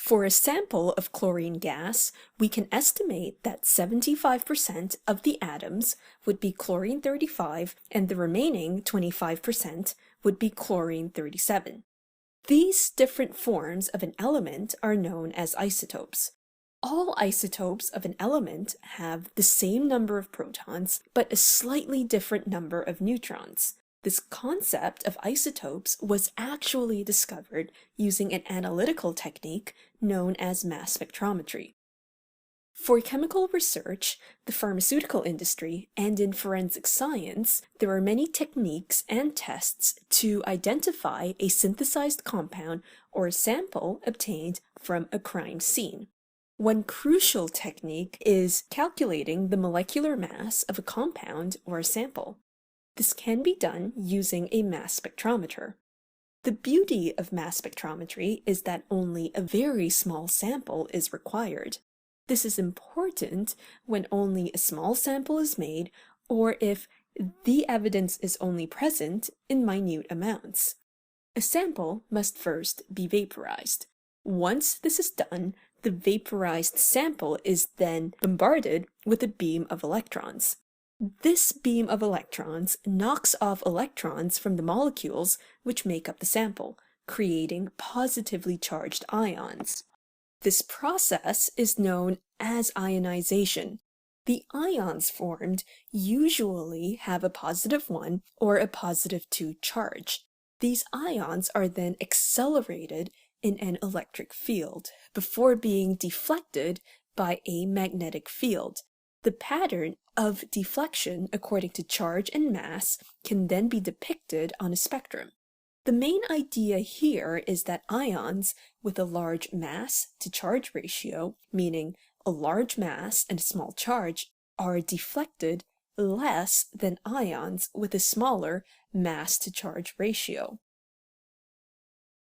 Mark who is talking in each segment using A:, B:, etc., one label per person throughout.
A: For a sample of chlorine gas, we can estimate that 75% of the atoms would be chlorine-35 and the remaining 25% would be chlorine-37. These different forms of an element are known as isotopes. All isotopes of an element have the same number of protons, but a slightly different number of neutrons. This concept of isotopes was actually discovered using an analytical technique known as mass spectrometry. For chemical research, the pharmaceutical industry, and in forensic science, there are many techniques and tests to identify a synthesized compound or a sample obtained from a crime scene. One crucial technique is calculating the molecular mass of a compound or a sample. This can be done using a mass spectrometer. The beauty of mass spectrometry is that only a very small sample is required. This is important when only a small sample is made or if the evidence is only present in minute amounts. A sample must first be vaporized. Once this is done, the vaporized sample is then bombarded with a beam of electrons. This beam of electrons knocks off electrons from the molecules which make up the sample, creating positively charged ions. This process is known as ionization. The ions formed usually have a +1 or a +2 charge. These ions are then accelerated in an electric field before being deflected by a magnetic field. The pattern of deflection according to charge and mass can then be depicted on a spectrum. The main idea here is that ions with a large mass to charge ratio, meaning a large mass and a small charge, are deflected less than ions with a smaller mass to charge ratio.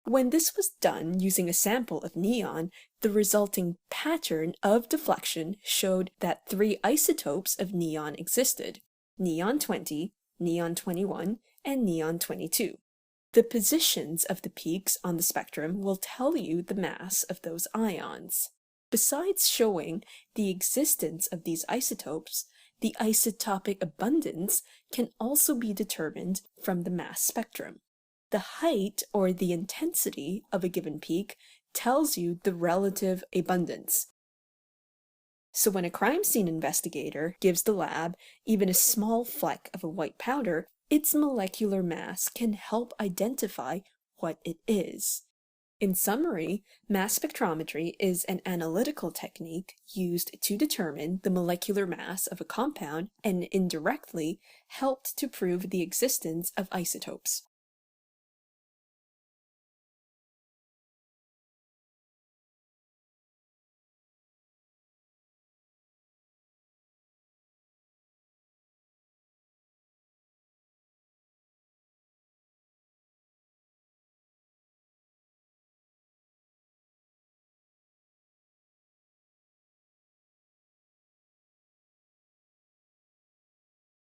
A: When this was done using a sample of neon, the resulting pattern of deflection showed that 3 isotopes of neon existed: neon 20, neon 21, and neon 22. The positions of the peaks on the spectrum will tell you the mass of those ions. Besides showing the existence of these isotopes, the isotopic abundance can also be determined from the mass spectrum. The height or the intensity of a given peak tells you the relative abundance. So when a crime scene investigator gives the lab even a small fleck of a white powder, its molecular mass can help identify what it is. In summary, mass spectrometry is an analytical technique used to determine the molecular mass of a compound and indirectly helped to prove the existence of isotopes.